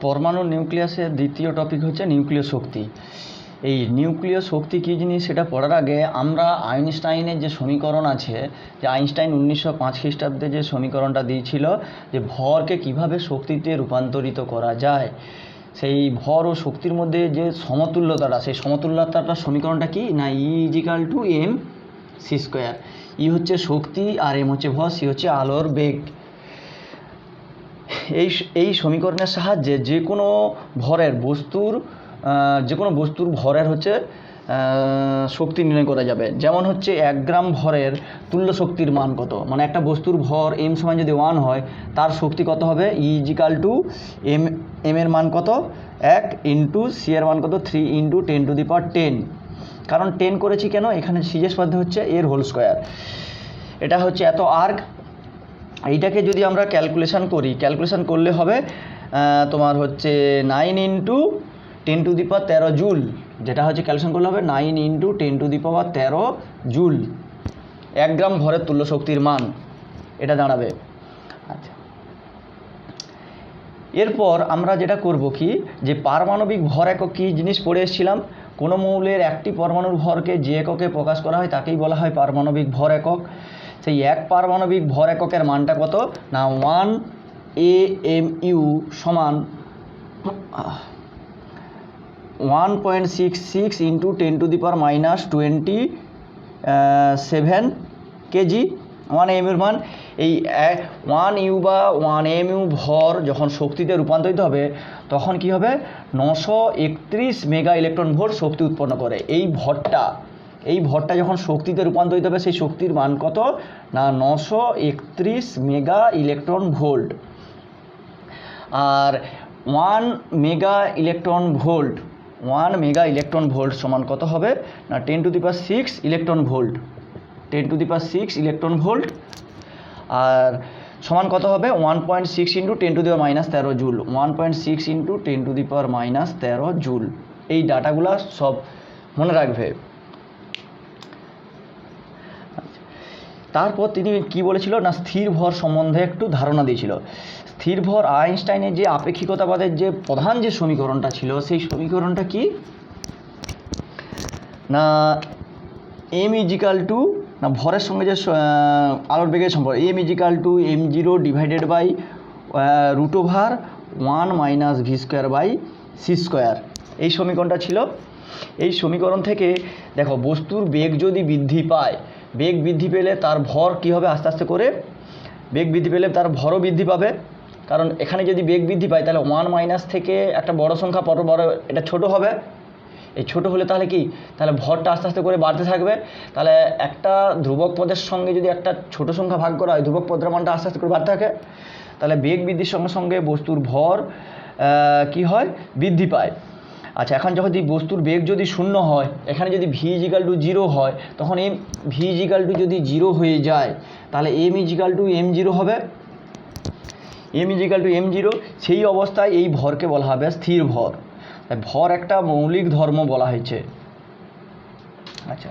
পরমাণু নিউক্লিয়াসের দ্বিতীয় টপিক হচ্ছে নিউক্লিয় শক্তি। এই নিউক্লিয় শক্তি কী জিনিস সেটা পড়ার আগে আমরা আইনস্টাইনের যে সমীকরণ আছে, যে আইনস্টাইন 1905 খ্রিস্টাব্দে যে সমীকরণটা দিয়েছিল যে ভরকে কিভাবে শক্তিতে রূপান্তরিত করা যায়, সেই ভর ও শক্তির মধ্যে যে সমতুল্যতাটা, সেই সমতুল্যতাটার সমীকরণটা কি না, E=m c²। ই হচ্ছে শক্তি আর এম হচ্ছে ভর, সি হচ্ছে আলোর বেগ। এই সমীকরণের সাহায্যে যে কোনো বস্তুর ভরের হচ্ছে শক্তি নির্ণয় করা যাবে। যেমন হচ্ছে 1 গ্রাম ভরের তুল্য শক্তির মান কত, মানে একটা বস্তুর ভর m সমান যদি 1 হয় তার শক্তি কত হবে, E=m, এর মান কত 1 ইন্টু সি এর মান কত 3 ইন্টু 10⁻10। কারণ 10 করেছি কেন, এখানে সিজেস পদ্ধতি হচ্ছে এর হোল স্কোয়ার, এটা হচ্ছে এত আর্গ। এইটাকে যদি আমরা ক্যালকুলেশন করলে হবে তোমার হচ্ছে 9 ইন্টু 10⁻13 জুল, যেটা হচ্ছে ক্যালকুলেশন করলে হবে 9 ইন্টু 10⁻13 জুল। 1 গ্রাম ভরের তুল্য শক্তির মান এটা দাঁড়াবে। আচ্ছা, এরপর আমরা যেটা করব কি, যে পারমাণবিক ভর একক কী জিনিস পড়ে এসেছিলাম। কোনো মৌলের একটি পরমাণুর ভরকে যে এককে প্রকাশ করা হয় তাকেই বলা হয় পারমাণবিক ভর একক। সেই এক পারমাণবিক ভর এককের মানটা কত না 1 AMU সমান 1.66 ইন্টু 10⁻27 কেজি। 1 AMU এর মান, এই 1 ইউ বা 1 AMU ভর যখন শক্তিতে রূপান্তরিত হবে তখন কি হবে, 931 মেগা ইলেকট্রন ভোল্ট শক্তি উৎপন্ন করে। এই ভরটা যখন শক্তিতে রূপান্তরিত হবে সেই শক্তির মান কত না 931 মেগা ইলেকট্রন ভোল্ট। আর 1 মেগা ইলেকট্রন ভোল্ট সমান কত হবে না 10⁶ ইলেকট্রন ভোল্ট, 10⁶ ইলেকট্রন ভোল্ট। আর সমান কত হবে 1.6 ইন্টু 10⁻13 জুল, 1.6 ইন্টু 10⁻13 জুল। এই ডাটাগুলো সব মনে রাখবে। তারপর তিনি কি বলেছিল না, স্থির ভর সম্বন্ধে একটু ধারণা দিয়েছিল। স্থির ভর, আইনস্টাইনের যে আপেক্ষিকতাবাদের যে প্রধান যে সমীকরণটা ছিল, সেই সমীকরণটা কি না m= না ভরের সঙ্গে যে আলোর বেগের সম্পর্ক, m=m0 ডিভাইডেড বাই √1 - v²/c²। এই সমীকরণটা ছিল। এই সমীকরণ থেকে দেখো, বস্তুর বেগ যদি বৃদ্ধি পায়, বেগ বৃদ্ধি পেলে তার ভর কী হবে, আস্তে আস্তে করে বেগ বৃদ্ধি পেলে তার ভরও বৃদ্ধি পাবে। কারণ এখানে যদি বেগ বৃদ্ধি পায় তাহলে 1 থেকে একটা বড় সংখ্যা বড় এটা ছোট হবে। এই ছোট হলে তাহলে কি, তাহলে ভরটা আস্তে আস্তে করে বাড়তে থাকবে। তাহলে একটা ধ্রুবক পদের সঙ্গে যদি একটা ছোট সংখ্যা ভাগ করা হয়, ধ্রুবক পদের মানটা আস্তে আস্তে করে বাড়তে থাকে। তাহলে বেগ বৃদ্ধির সঙ্গে সঙ্গে বস্তুর ভর কি হয়, বৃদ্ধি পায়। আচ্ছা, এখন যখন বস্তুর বেগ যদি 0 হয়, এখানে যদি v=0 হয়, তখন v= যদি 0 হয়ে যায় তাহলে m=m0 হবে, m=m0। সেই অবস্থায় এই ভরকে বলা হবে স্থির ভর। ভর একটা মৌলিক ধর্ম বলা হয়েছে। আচ্ছা,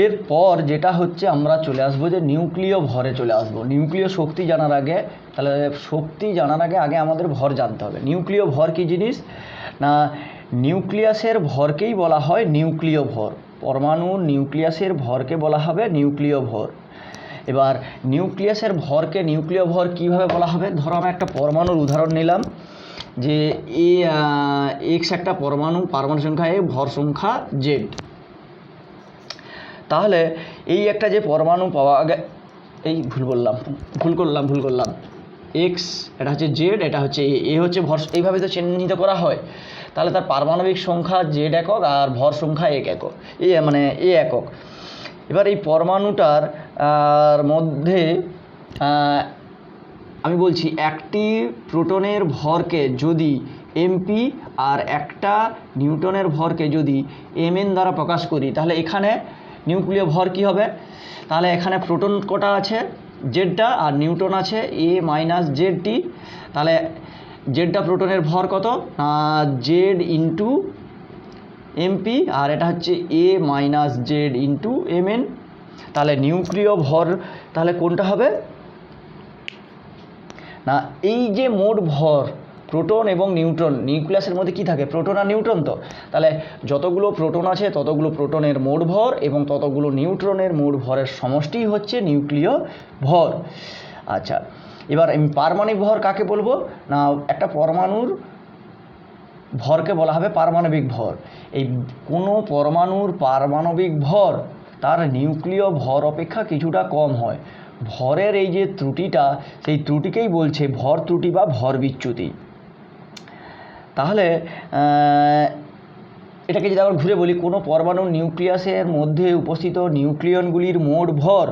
এরপর যেটা হচ্ছে আমরা চলে আসবো যে নিউক্লিয় ভরে চলে আসবো। নিউক্লিয় শক্তি জানার আগে, তাহলে শক্তি জানার আগে আমাদের ভর জানতে হবে। নিউক্লিয় ভর কী জিনিস না, নিউক্লিয়াসের ভরকেই বলা হয় নিউক্লিয় ভর। পরমাণুর নিউক্লিয়াসের ভরকে বলা হবে নিউক্লিয় ভর। এবার নিউক্লিয়াসের ভরকে নিউক্লিয় ভর কীভাবে বলা হবে, ধরো আমরা একটা পরমাণুর উদাহরণ নিলাম যে এক্স একটা পরমাণু সংখ্যা এ, ভর সংখ্যা জেড। তাহলে এই একটা যে পরমাণু পাওয়া ভুল করলাম এক্স, এটা হচ্ছে জেড, এটা হচ্ছে এ হচ্ছে ভর, এইভাবে তো চিহ্নিত করা হয়। তাহলে তার পারমাণবিক সংখ্যা জেড একক আর ভর সংখ্যা এ একক। এবার এই পরমাণুটার মধ্যে আমি বলছি, একটি প্রোটনের ভরকে যদি এমপি আর একটা নিউটনের ভরকে যদি mn দ্বারা প্রকাশ করি, তাহলে এখানে নিউক্লিয় ভর কি হবে, তাহলে এখানে প্রোটন কটা আছে জেডটা, আর নিউটন আছে a-zT। তাহলে জেডটা প্রোটনের ভর কত জেড ইন্টু এমপি, আর এটা হচ্ছে a-z ইন্টু mn। তাহলে নিউক্লিয় ভর তাহলে কোনটা হবে না, এই যে মোট ভর প্রোটন এবং নিউট্রন, নিউক্লিয়াসের মধ্যে কি থাকে, প্রোটন আর নিউট্রন। তো তাহলে যতগুলো প্রোটন আছে ততগুলো প্রোটনের মোট ভর এবং ততগুলো নিউট্রনের মোট ভরের সমষ্টি হচ্ছে নিউক্লিয় ভর। আচ্ছা, এবার আমি পারমাণবিক ভর কাকে বলবো না, একটা পরমাণুর ভরকে বলা হবে পারমাণবিক ভর। এই কোনো পরমাণুর পারমাণবিক ভর তার নিউক্লিয় ভর অপেক্ষা কিছুটা কম হয়। ভরের এই যে ত্রুটিটা, সেই ত্রুটিকেই বলছে ভর ত্রুটি বা ভর বিচ্যুতি। তাহলে এটাকে যদি আবার ঘুরে বলি, কোনো পরমাণুর নিউক্লিয়াসের মধ্যে উপস্থিত নিউক্লিয়নগুলির মোট ভর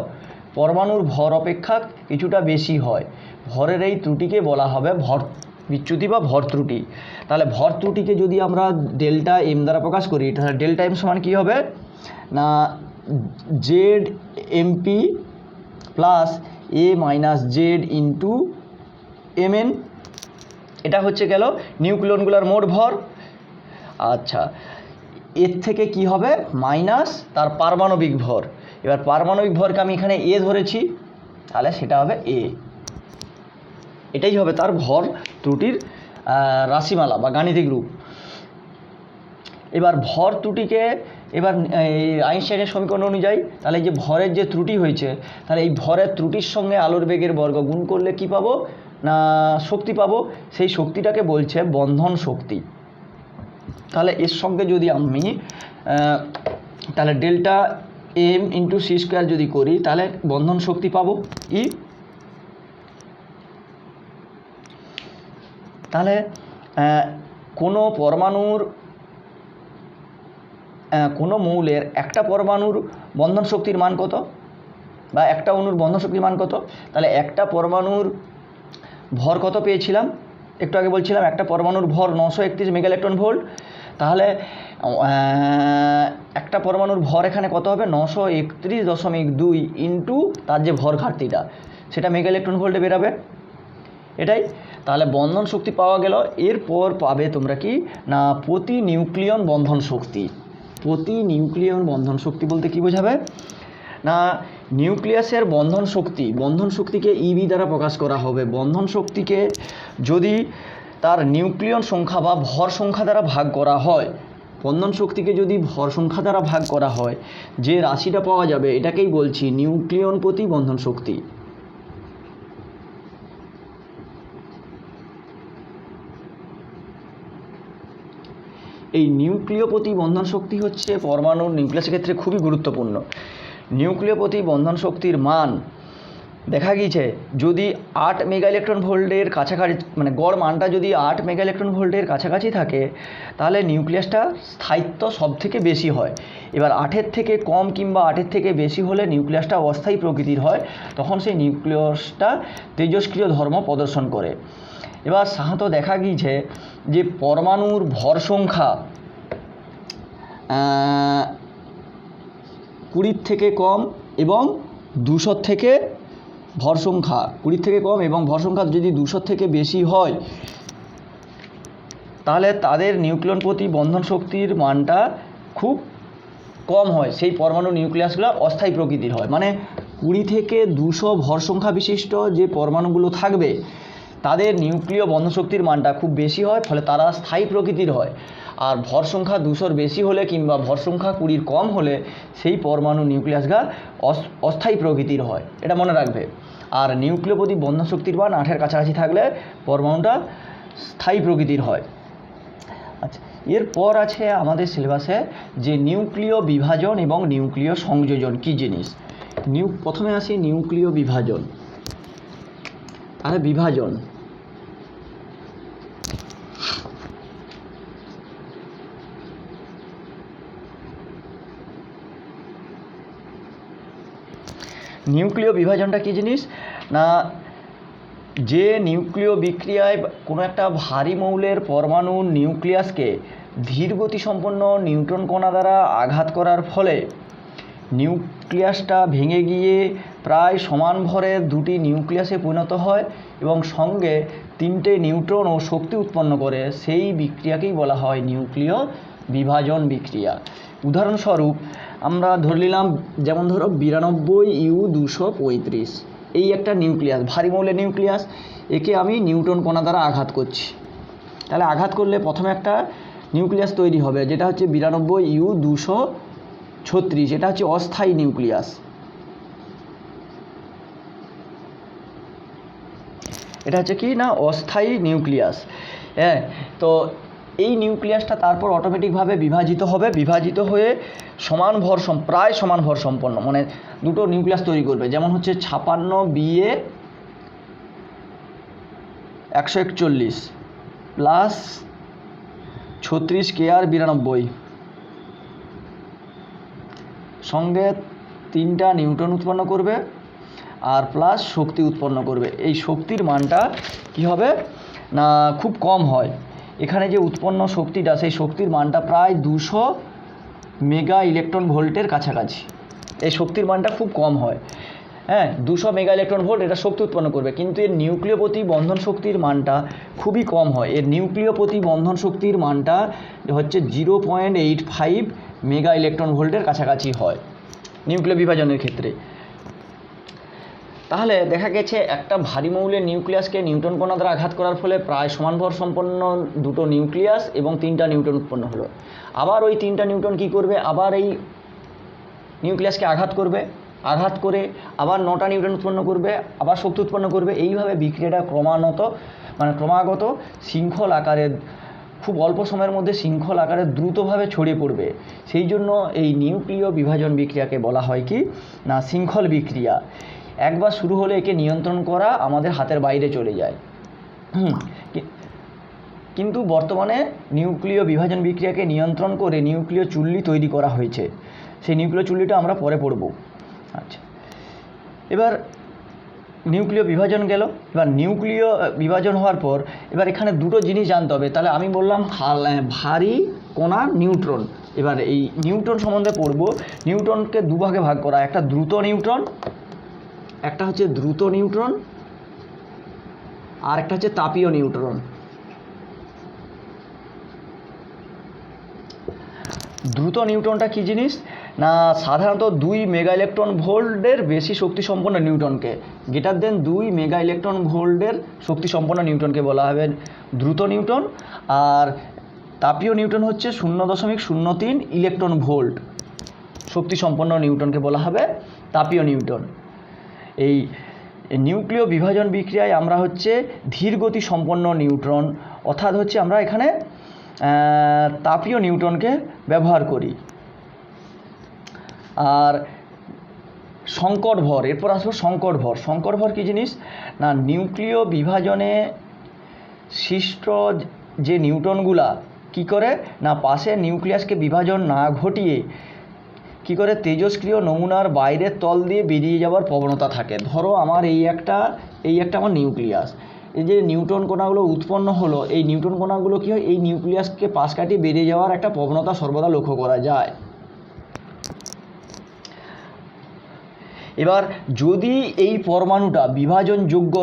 পরমাণুর ভর অপেক্ষা কিছুটা বেশি হয়, ভরের এই ত্রুটিকে বলা হবে ভর বিচ্যুতি বা ভর ত্রুটি। তাহলে ভর ত্রুটিকে যদি আমরা ডেল্টা এম দ্বারা প্রকাশ করি, তাহলে ডেল্টা এম সমান কী হবে না Z MP plus A minus Z into M N. এটা হচ্ছে গেল নিউক্লিয়নগুলোর মোট ভর। আচ্ছা, এর থেকে কি হবে মাইনাস তার পারমাণবিক ভর। এবার পারমাণবিক ভরকে আমি এখানে এ ধরেছি, তাহলে সেটা হবে এ। এটাই হবে তার ভর ত্রুটির রাশিমালা বা গাণিতিক রূপ। এবার ভর ত্রুটিকে এবার এই আইনস্টাইনের সমীকরণ অনুযায়ী, তাহলে এই যে ভরের যে ত্রুটি হয়েছে, তাহলে এই ভরের ত্রুটির সঙ্গে আলোর বেগের বর্গ গুণ করলে কি পাবো না শক্তি পাবো। সেই শক্তিটাকে বলছে বন্ধন শক্তি। তাহলে এর সঙ্গে যদি আমি তাহলে delta M into C square যদি করি, তাহলে বন্ধন শক্তি পাবো ই। তাহলে কোনো পরমাণুর কোনো মৌলের একটা পরমাণুর বন্ধন শক্তির মান কত, বা একটা অণুর বন্ধন শক্তির মান কত। তাহলে একটা পরমাণুর ভর কত পেয়েছিলাম, একটু আগে বলছিলাম একটা পরমাণুর ভর 931 মেগা ইলেকট্রন ভোল্ট। তাহলে একটা পরমাণুর ভর এখানে কত হবে 931.2 ইন্টু তার যে ভর ঘাটতিটা, সেটা মেগা ইলেকট্রন ভোল্টে বেরাবে। এটাই তাহলে বন্ধন শক্তি পাওয়া গেল। এরপর পাবে তোমরা কি না প্রতি নিউক্লিয়ন বন্ধন শক্তি। প্রতি নিউক্লিয়ন বন্ধন শক্তি বলতে কি বোঝাবে না নিউক্লিয়াসের বন্ধন শক্তিকে ইবি দ্বারা প্রকাশ করা হবে। বন্ধন শক্তিকে যদি তার নিউক্লিয়ন সংখ্যা বা ভর সংখ্যা দ্বারা ভাগ করা হয়, বন্ধন শক্তিকে যদি ভর সংখ্যা দ্বারা ভাগ করা হয়, যে রাশিটা পাওয়া যাবে এটাকেই বলছি নিউক্লিয়ন প্রতি বন্ধন শক্তি। এই নিউক্লিয় প্রতি বন্ধন শক্তি হচ্ছে পরমাণুর নিউক্লিয়াসের ক্ষেত্রে খুবই গুরুত্বপূর্ণ। নিউক্লিয় প্রতি বন্ধন শক্তির মান দেখা গিয়েছে যদি 8 মেগা ইলেকট্রন ভোল্টের কাছাকাছি, মানে গড় মানটা যদি 8 মেগা ইলেকট্রন ভোল্টের কাছাকাছি থাকে, তাহলে নিউক্লিয়াসটা স্থায়িত্ব সব থেকে বেশি হয়। এবার 8-এর থেকে কম কিংবা 8-এর থেকে বেশি হলে নিউক্লিয়াসটা অস্থায়ী প্রকৃতির হয়, তখন সেই নিউক্লিয়াসটা তেজস্ক্রিয় ধর্ম প্রদর্শন করে। এবার সাধারণত দেখা গিয়েছে যে পরমাণুর ভর সংখ্যা 20 থেকে কম এবং 200 থেকে ভর সংখ্যা 20 থেকে কম এবং ভর সংখ্যা যদি 200 থেকে বেশি হয়, তাহলে তাদের নিউক্লিয়ন প্রতি বন্ধন শক্তির মানটা খুব কম হয়। সেই পরমাণু নিউক্লিয়াসগুলো অস্থায়ী প্রকৃতির হয়, মানে 20 থেকে 200 ভর সংখ্যা বিশিষ্ট যে পরমাণুগুলো থাকবে তাদের নিউক্লিয় বন্ধন শক্তির মানটা খুব বেশি হয়, ফলে তারা স্থায়ী প্রকৃতির হয়। আর ভর সংখ্যা 200-র বেশি হলে কিংবা ভর সংখ্যা 20-র কম হলে সেই পরমাণু নিউক্লিয়াসগুলো অস্থায়ী প্রকৃতির হয়, এটা মনে রাখবে। আর নিউক্লিয় প্রতি বন্ধন শক্তির মান 8-এর কাছাকাছি থাকলে পরমাণুটা স্থায়ী প্রকৃতির হয়। আচ্ছা, এরপর আছে আমাদের সিলেবাসে যে নিউক্লিয় বিভাজন এবং নিউক্লিয় সংযোজন কী জিনিস। প্রথমে আসি নিউক্লিয় বিভাজন। তাহলে বিভাজন নিউক্লিয় বিভাজনটা কী জিনিস না যে নিউক্লিয় বিক্রিয়ায় কোনো একটা ভারী মৌলের পরমাণুর নিউক্লিয়াসকে ধীর গতিসম্পন্ন নিউট্রন কণা দ্বারা আঘাত করার ফলে নিউক্লিয়াসটা ভেঙে গিয়ে প্রায় সমান ভরের দুটি নিউক্লিয়াসে পরিণত হয় এবং সঙ্গে 3টে নিউট্রন ও শক্তি উৎপন্ন করে, সেই বিক্রিয়াকেই বলা হয় নিউক্লিয় বিভাজন বিক্রিয়া। উদাহরণস্বরূপ আমরা ধরে নিলাম, যেমন ধরো 92U235, এই একটা নিউক্লিয়াস, ভারী মৌলের নিউক্লিয়াস, একে আমি নিউট্রন কণা দ্বারা আঘাত করছি। তাহলে আঘাত করলে প্রথমে একটা নিউক্লিয়াস তৈরি হবে, যেটা হচ্ছে 92U236, এটা হচ্ছে অস্থায়ী নিউক্লিয়াস। এটা হচ্ছে কি না অস্থায়ী নিউক্লিয়াস। হ্যাঁ, তো এই নিউক্লিয়াসটা তারপর অটোমেটিকভাবে বিভাজিত হবে, বিভাজিত হয়ে প্রায় সমান ভর সম্পন্ন মানে দুটো নিউক্লিয়াস তৈরি করবে। যেমন হচ্ছে 56BA141 প্লাস 36KR92 সঙ্গে 3টা নিউটন উৎপন্ন করবে আর প্লাস শক্তি উৎপন্ন করবে। এই শক্তির মানটা কি হবে না খুব কম হয়। এখানে যে উৎপন্ন শক্তিটা সেই শক্তির মানটা প্রায় 200 মেগা ইলেকট্রন ভোল্টের কাছাকাছি। এই শক্তির মানটা খুব কম হয়। হ্যাঁ, 200 মেগা ইলেকট্রন ভোল্ট এটা শক্তি উৎপন্ন করবে, কিন্তু এর নিউক্লিয় প্রতি বন্ধন শক্তির মানটা খুবই কম হয়। এর নিউক্লিয় প্রতি বন্ধন শক্তির মানটা হচ্ছে 0.85 মেগা ইলেকট্রন ভোল্টের কাছাকাছি হয় নিউক্লিয় বিভাজনের ক্ষেত্রে। তাহলে দেখা গেছে একটা ভারী মৌলের নিউক্লিয়াসকে নিউটন কণা দ্বারা আঘাত করার ফলে প্রায় সমান ভর সম্পন্ন দুটো নিউক্লিয়াস এবং 3টা নিউটন উৎপন্ন হলো। আবার ওই 3টা নিউটন কি করবে, আবার এই নিউক্লিয়াসকে আঘাত করবে, আঘাত করে আবার 9টা নিউটন উৎপন্ন করবে, আবার শক্তি উৎপন্ন করবে। এইভাবে বিক্রিয়াটা ক্রমাগত শৃঙ্খল আকারে খুব অল্প সময়ের মধ্যে শৃঙ্খল আকারে দ্রুতভাবে ছড়িয়ে পড়বে। সেই জন্য এই নিউক্লিয় বিভাজন বিক্রিয়াকে বলা হয় কি না শৃঙ্খল বিক্রিয়া। একবার শুরু হলে একে নিয়ন্ত্রণ করা আমাদের হাতের বাইরে চলে যায়। কিন্তু বর্তমানে নিউক্লিয় বিভাজন বিক্রিয়াকে নিয়ন্ত্রণ করে নিউক্লিয় চুল্লি তৈরি করা হয়েছে। সেই নিউক্লিয় চুল্লিটা আমরা পরে পড়ব। আচ্ছা, এবার নিউক্লিয় বিভাজন গেল। এবার নিউক্লিয় বিভাজন হওয়ার পর এবার এখানে দুটো জিনিস জানতে হবে। তাহলে আমি বললাম ভারী কণা নিউট্রন। এবার এই নিউট্রন সম্বন্ধে পড়ব। নিউট্রনকে দুভাগে ভাগ করা, একটা দ্রুত নিউট্রন, একটা হচ্ছে দ্রুত নিউট্রন আর একটা হচ্ছে তাপীয় নিউট্রন। দ্রুত নিউট্রনটা কি জিনিস না সাধারণত 2 মেগা ইলেকট্রন ভোল্টের বেশি শক্তি সম্পন্ন নিউট্রনকে, গ্রেটার দেন 2 মেগা ইলেকট্রন ভোল্টের শক্তি সম্পন্ন নিউট্রনকে বলা হবে দ্রুত নিউট্রন। আর তাপীয় নিউট্রন হচ্ছে 0.03 ইলেকট্রন ভোল্ট শক্তি সম্পন্ন নিউট্রনকে বলা হবে তাপীয় নিউট্রন। এই নিউক্লিয় বিভাজন বিক্রিয়ায় আমরা হচ্ছে ধীরগতি সম্পন্ন নিউট্রন অর্থাৎ হচ্ছে আমরা এখানে তাপীয় নিউট্রনকে ব্যবহার করি। আর সংকট ভর, এরপর আসবো সংকট ভর। সংকট ভর কী জিনিস না নিউক্লিয় বিভাজনে সৃষ্ট যে নিউট্রনগুলা কি করে না পাশে নিউক্লিয়াসকে বিভাজন না ঘটিয়ে কি করে তেজস্ক্রিয় নমুনার বাইরের তল দিয়ে বেরিয়ে যাওয়ার প্রবণতা থাকে। ধরো আমার এই একটা আমার নিউক্লিয়াস, এই যে নিউট্রন কণাগুলো উৎপন্ন হলো, এই নিউট্রন কণাগুলো কী হয় এই নিউক্লিয়াসকে পাশ কাটিয়ে বেরিয়ে যাওয়ার একটা প্রবণতা সর্বদা লক্ষ্য করা যায়। এবার যদি এই পরমাণুটা বিভাজনযোগ্য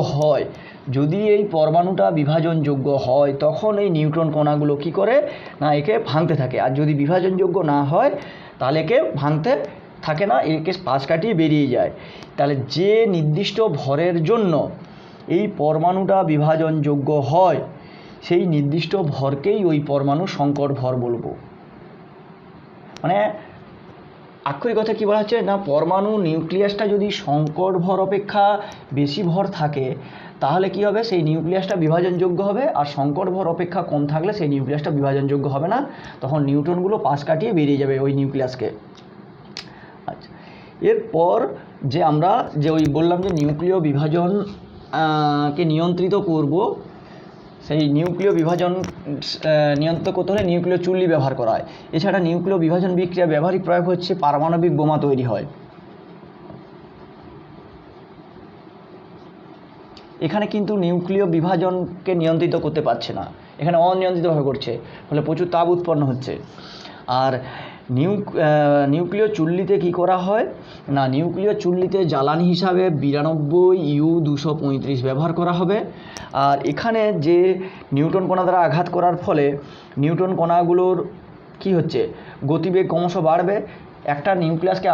হয়, তখন এই নিউট্রন কণাগুলো কি করে না একে ভাঙতে থাকে। আর যদি বিভাজনযোগ্য না হয় তাহলে একে ভাঙতে থাকে না, একে পাশ কাটিয়ে বেরিয়ে যায়। তাহলে যে নির্দিষ্ট ভরের জন্য এই পরমাণুটা বিভাজনযোগ্য হয় সেই নির্দিষ্ট ভরকেই ওই পরমাণু সংকট ভর বলবো। মানে আক্ষরিক কথা কী বলা হচ্ছে না পরমাণু নিউক্লিয়াসটা যদি সংকট ভর অপেক্ষা বেশি ভর থাকে তাহলে কি হবে সেই নিউক্লিয়াসটা বিভাজনযোগ্য হবে, আর সংকট ভর অপেক্ষা কম থাকলে সেই নিউক্লিয়াসটা বিভাজনযোগ্য হবে না, তখন নিউট্রনগুলো পাশ কাটিয়ে বেরিয়ে যাবে ওই নিউক্লিয়াসকে। আচ্ছা, এরপর যে আমরা যে ওই বললাম যে নিউক্লিয় বিভাজন কে নিয়ন্ত্রিত করব, সেই নিউক্লিয় বিভাজন নিয়ন্ত্রণ করতে হলে নিউক্লিয় চুল্লি ব্যবহার করা হয়। এছাড়া নিউক্লিয় বিভাজন বিক্রিয়া ব্যবহারিক প্রয়োগ হচ্ছে পারমাণবিক বোমা তৈরি হয়। এখানে কিন্তু নিউক্লিয় বিভাজনকে নিয়ন্ত্রিত করতে পারছে না, এখানে অনিয়ন্ত্রিতভাবে করছে, ফলে প্রচুর তাপ উৎপন্ন হচ্ছে। আর নিউক্লিয় চুল্লিতে কি করা হয় না নিউক্লিয় চুল্লিতে জ্বালানি হিসাবে 92U235 ব্যবহার করা হবে। আর এখানে যে নিউট্রন কণা দ্বারা আঘাত করার ফলে নিউট্রন কণাগুলোর কি হচ্ছে গতিবেগ ক্রমশ বাড়বে। একটা নিউক্লিয়াসকে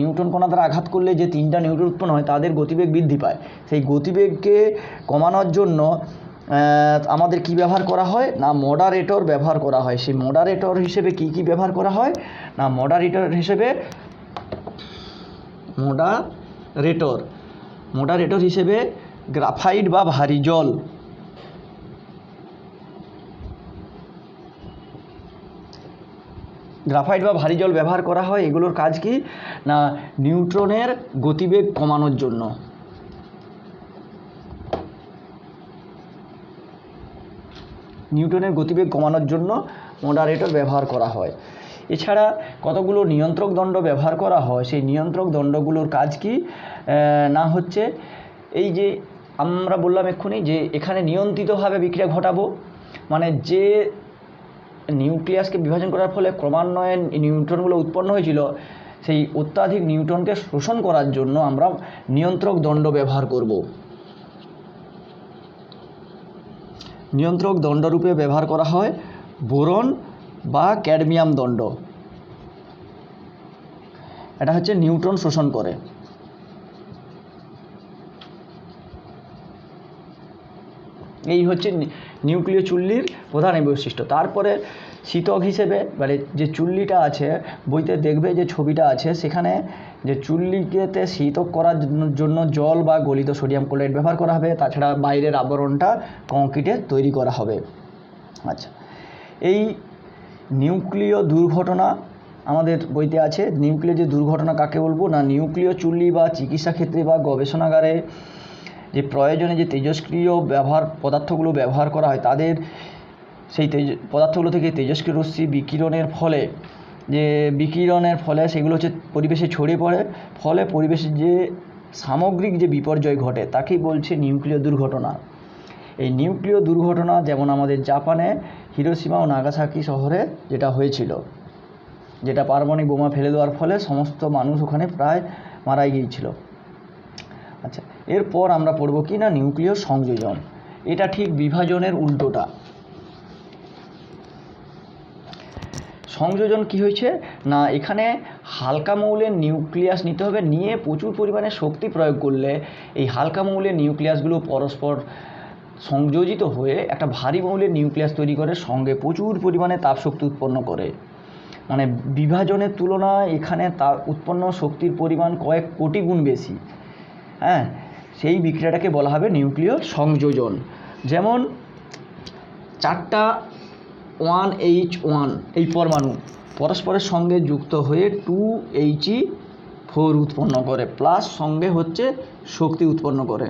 নিউট্রন কণা দ্বারা আঘাত করলে যে 3টা নিউট্রন উৎপন্ন হয় তাদের গতিবেগ বৃদ্ধি পায়। সেই গতিবেগকে কমানোর জন্য আমাদের কি ব্যবহার করা হয় না মডারেটর ব্যবহার করা হয়। সেই মডারেটর হিসেবে কি কি ব্যবহার করা হয় না মডারেটর হিসেবে গ্রাফাইট বা ভারী জল, ব্যবহার করা হয়। এগুলোর কাজ কি না নিউট্রনের গতিবেগ কমানোর জন্য। মডারেটর ব্যবহার করা হয়। এছাড়া কতগুলো নিয়ন্ত্রক দণ্ড ব্যবহার করা হয়। সেই নিয়ন্ত্রক দণ্ডগুলোর কাজ কি না হচ্ছে এই যে আমরা বললাম এক্ষুনি যে এখানে নিয়ন্ত্রিতভাবে বিক্রিয়া ঘটাবো, মানে যে নিউক্লিয়াসকে বিভাজন করার ফলে ক্রমান্বয়ে নিউট্রনগুলো উৎপন্ন হয়েছিল, সেই অত্যাধিক নিউট্রনকে শোষণ করার জন্য আমরা নিয়ন্ত্রক দণ্ড ব্যবহার করব। নিয়ন্ত্রক দণ্ডরূপে ব্যবহার করা হয় বোরন বা ক্যাডমিয়াম দণ্ড। এটা হচ্ছে নিউট্রন শোষণ করে। এই হচ্ছে নিউক্লিয় চুল্লির প্রধান বৈশিষ্ট্য। তারপরে শীতক হিসেবে মানে যে চুল্লিটা আছে, বইতে দেখবে যে ছবিটা আছে, সেখানে যে চুল্লিতে শীতক করার জন্য জল বা গলিত সোডিয়াম ক্লোরাইড ব্যবহার করা হবে। তাছাড়া বাইরের আবরণটা কংক্রিটের তৈরি করা হবে। আচ্ছা, এই নিউক্লিয় দুর্ঘটনা আমাদের বইতে আছে। নিউক্লিয় যে দুর্ঘটনা কাকে বলবো না নিউক্লিয় চুল্লি বা চিকিৎসা ক্ষেত্রে বা গবেষণাগারে যে প্রয়োজনে যে তেজস্ক্রিয় পদার্থগুলো ব্যবহার করা হয়, তাদের সেই পদার্থগুলো থেকে তেজস্ক্রিয় রশ্মি বিকিরণের ফলে সেগুলো হচ্ছে পরিবেশে ছড়িয়ে পড়ে, ফলে পরিবেশের যে সামগ্রিক যে বিপর্যয় ঘটে তাকেই বলছে নিউক্লিয় দুর্ঘটনা। এই নিউক্লিয় দুর্ঘটনা যেমন আমাদের জাপানে হিরোশিমা ও নাগাসাকি শহরে যেটা হয়েছিল, যেটা পারমাণবিক বোমা ফেলে দেওয়ার ফলে সমস্ত মানুষ ওখানে প্রায় মারাই গিয়েছিল। আচ্ছা, এরপর আমরা পড়ব কি না নিউক্লিয় সংযোজন। এটা ঠিক বিভাজনের উল্টোটা। সংযোজন কি হয়েছে না এখানে হালকা মৌলের নিউক্লিয়াস নিতে হবে, নিয়ে প্রচুর পরিমাণে শক্তি প্রয়োগ করলে এই হালকা মৌলের নিউক্লিয়াসগুলো পরস্পর সংযোজিত হয়ে একটা ভারী মৌলের নিউক্লিয়াস তৈরি করে, সঙ্গে প্রচুর পরিমাণে তাপশক্তি উৎপন্ন করে। মানে বিভাজনের তুলনায় এখানে তাপ উৎপন্ন শক্তির পরিমাণ কয়েক কোটি গুণ বেশি। হ্যাঁ, সেই বিক্রিয়াটাকে বলা হবে নিউক্লিয় সংযোজন। যেমন 4টা 1H1 এই পরমাণু পরস্পরের সঙ্গে যুক্ত হয়ে 2He4 উৎপন্ন করে, প্লাস সঙ্গে হচ্ছে শক্তি উৎপন্ন করে।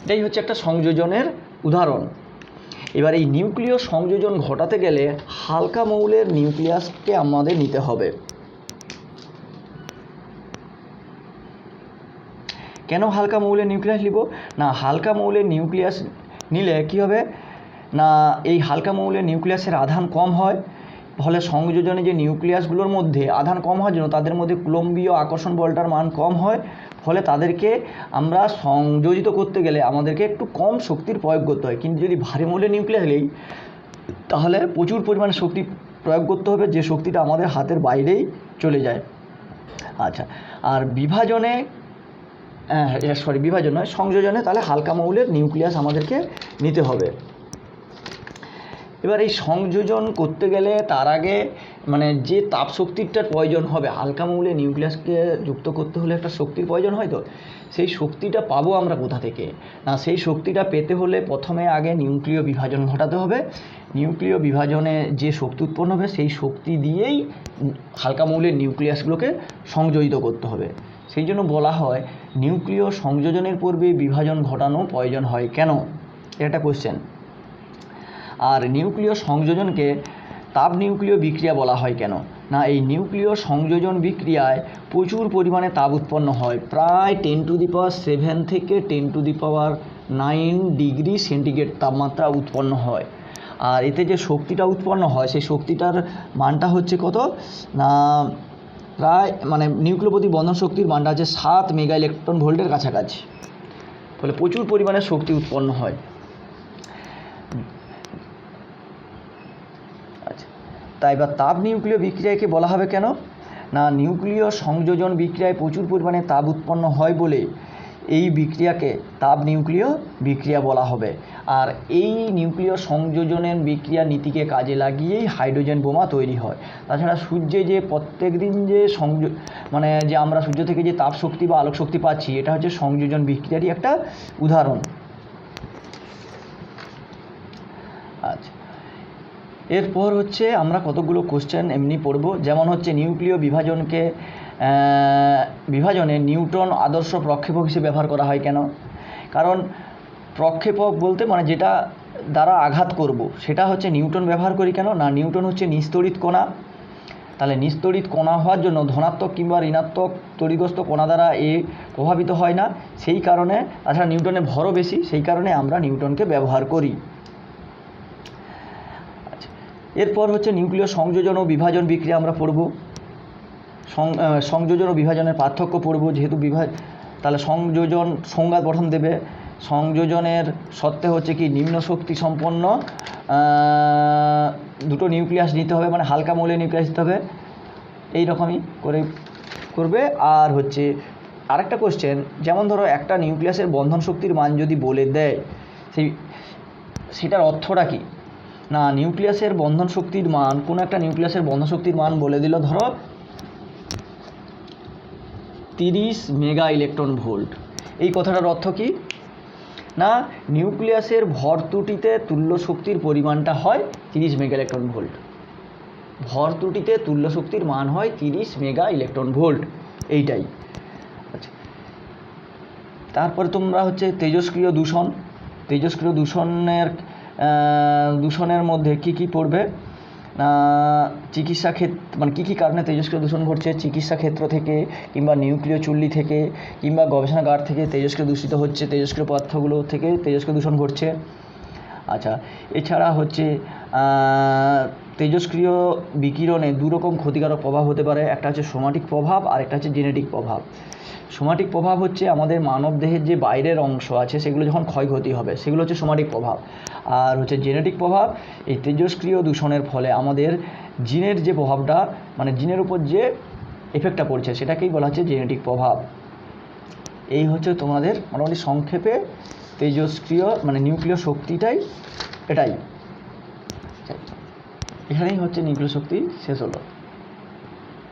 এটাই হচ্ছে একটা সংযোজনের উদাহরণ। এবার এই নিউক্লিয় সংযোজন ঘটাতে গেলে হালকা মৌলের নিউক্লিয়াসকে আমাদের নিতে হবে। কেন হালকা মৌলের নিউক্লিয়াস নিব না হালকা মৌলের নিউক্লিয়াস নিলে কি হবে না এই হালকা মৌলের নিউক্লিয়াসের আধান কম হয়, ফলে সংযোজনে যে নিউক্লিয়াসগুলোর মধ্যে আধান কম হওয়ার জন্য তাদের মধ্যে কুলম্বীয় আকর্ষণ বলটার মান কম হয়, ফলে তাদেরকে আমরা সংযোজিত করতে গেলে আমাদেরকে একটু কম শক্তির প্রয়োগ করতে হয়। কিন্তু যদি ভারী মৌলের নিউক্লিয়াস নিই তাহলে প্রচুর পরিমাণে শক্তি প্রয়োগ করতে হবে, যে শক্তিটা আমাদের হাতের বাইরেই চলে যায়। আচ্ছা, আর বিভাজন নয় সংযোজনে তাহলে হালকা মৌলের নিউক্লিয়াস আমাদেরকে নিতে হবে। এবার এই সংযোজন করতে গেলে তার আগে মানে যে তাপ শক্তিটার প্রয়োজন হবে, হালকা মৌলের নিউক্লিয়াসকে যুক্ত করতে হলে একটা শক্তির প্রয়োজন হয়, তো সেই শক্তিটা পাবো আমরা কোথা থেকে না সেই শক্তিটা পেতে হলে প্রথমে আগে নিউক্লিয় বিভাজন ঘটাতে হবে। নিউক্লিয় বিভাজনে যে শক্তি উৎপন্ন হবে সেই শক্তি দিয়েই হালকা মৌলের নিউক্লিয়াসগুলোকে সংযোজিত করতে হবে। সেই জন্য বলা হয় নিউক্লিয় সংযোজনের পূর্বে বিভাজন ঘটানো প্রয়োজন হয় কেন, এটা কোশ্চেন। আর নিউক্লিয় সংযোজনকে তাপ নিউক্লিয় বিক্রিয়া বলা হয় কেন না এই নিউক্লিয় সংযোজন বিক্রিয়ায় প্রচুর পরিমাণে তাপ উৎপন্ন হয়, প্রায় 10⁷ থেকে 10⁹ ডিগ্রি সেন্টিগ্রেড তাপমাত্রা উৎপন্ন হয়। আর এতে যে শক্তিটা উৎপন্ন হয় সেই শক্তিটার মানটা হচ্ছে কত না প্রায় মানে নিউক্লিয় প্রতি বন্ধন শক্তির মানটা আছে 7 মেগা ইলেকট্রন ভোল্টের কাছাকাছি, ফলে প্রচুর পরিমাণে শক্তি উৎপন্ন হয়। আচ্ছা, তাই এবার তাপ নিউক্লিয় বিক্রিয়াকে বলা হবে কেন না নিউক্লিয় সংযোজন বিক্রিয়ায় প্রচুর পরিমাণে তাপ উৎপন্ন হয় বলে এই বিক্রিয়াকে তাপ নিউক্লিয় বিক্রিয়া বলা হবে। আর এই নিউক্লিয় সংযোজনের বিক্রিয়া নীতিকে কাজে লাগিয়েই হাইড্রোজেন বোমা তৈরি হয়। তাছাড়া সূর্যে যে প্রত্যেক দিন যে মানে যে আমরা সূর্য থেকে যে তাপ শক্তি বা আলোক শক্তি পাচ্ছি, এটা হচ্ছে সংযোজন বিক্রিয়ারই একটা উদাহরণ। আচ্ছা, এরপর হচ্ছে আমরা কতগুলো কোশ্চেন এমনি পড়ব, যেমন হচ্ছে নিউক্লিয় বিভাজনে নিউটন আদর্শ প্রক্ষেপক হিসেবে ব্যবহার করা হয় কেন? কারণ প্রক্ষেপক বলতে মানে যেটা দ্বারা আঘাত করব সেটা হচ্ছে নিউটন ব্যবহার করি কেন না, নিউটন হচ্ছে নিস্তড়িত কণা। তাহলে নিস্তড়িত কণা হওয়ার জন্য ধনাত্মক কিংবা ঋণাত্মক তড়িৎগ্রস্ত কণা দ্বারা প্রভাবিত হয় না, সেই কারণে। তাছাড়া নিউটনের ভরও বেশি, সেই কারণে আমরা নিউটনকে ব্যবহার করি। এরপর হচ্ছে নিউক্লিয় সংযোজন ও বিভাজন বিক্রিয়া আমরা পড়ব। সংযোজন ও বিভাজনের পার্থক্য পড়ব, যেহেতু তাহলে সংযোজন সংজ্ঞা প্রথম দেবে। সংযোজনের সত্ত্বে হচ্ছে কি নিম্ন শক্তি সম্পন্ন দুটো নিউক্লিয়াস নিতে হবে, মানে হালকা মৌলের নিউক্লিয়াস দিতে হবে, এই রকমই করে করবে। আর হচ্ছে আরেকটা কোশ্চেন, যেমন ধরো একটা নিউক্লিয়াসের বন্ধন শক্তির মান যদি বলে দেয়, সেটার অর্থটা কি না, নিউক্লিয়াসের বন্ধন শক্তির মান, কোনো একটা নিউক্লিয়াসের বন্ধন শক্তির মান বলে দিল ধরো 30 মেগা ইলেকট্রন ভোল্ট। এই কথাটার অর্থ কি না, নিউক্লিয়াসের ভর ত্রুটিতে তুল্য শক্তির পরিমাণটা হয় 30 মেগা ইলেকট্রন ভোল্ট। ভর ত্রুটিতে তুল্য শক্তির মান হয় 30 মেগা ইলেকট্রন ভোল্ট, এইটাই। আচ্ছা, তারপরে তোমরা হচ্ছে তেজস্ক্রিয় দূষণ। তেজস্ক্রিয় দূষণের মধ্যে কি কি পড়বে না, চিকিৎসা ক্ষেত্র মানে কী কী কারণে তেজস্ক্রিয় দূষণ ঘটছে, চিকিৎসা ক্ষেত্র থেকে কিংবা নিউক্লিয় চুল্লি থেকে কিংবা গবেষণাগার থেকে তেজস্ক্রিয় দূষিত হচ্ছে, তেজস্ক্রিয় পদার্থগুলো থেকে তেজস্ক্রিয় দূষণ ঘটছে। আচ্ছা, এছাড়া হচ্ছে তেজস্ক্রিয় বিকিরণে দুরকম ক্ষতিকারক প্রভাব হতে পারে, একটা হচ্ছে সোমাটিক প্রভাব আর একটা হচ্ছে জেনেটিক প্রভাব। সোমাটিক প্রভাব হচ্ছে আমাদের মানবদেহের যে বাইরের অংশ আছে সেগুলো যখন ক্ষয়ক্ষতি হবে, সেগুলো হচ্ছে সোমাটিক প্রভাব। আর হচ্ছে জেনেটিক প্রভাব, এই তেজস্ক্রিয় দূষণের ফলে আমাদের জিনের যে প্রভাবটা, মানে জিনের উপর যে এফেক্টটা পড়ছে, সেটাকেই বলা হচ্ছে জেনেটিক প্রভাব। এই হচ্ছে তোমাদের মোটামুটি সংক্ষেপে তেজস্ক্রিয় মানে নিউক্লিয় শক্তিটাই এটাই। এখানেই হচ্ছে নিউক্লিয় শক্তি শেষ হলো।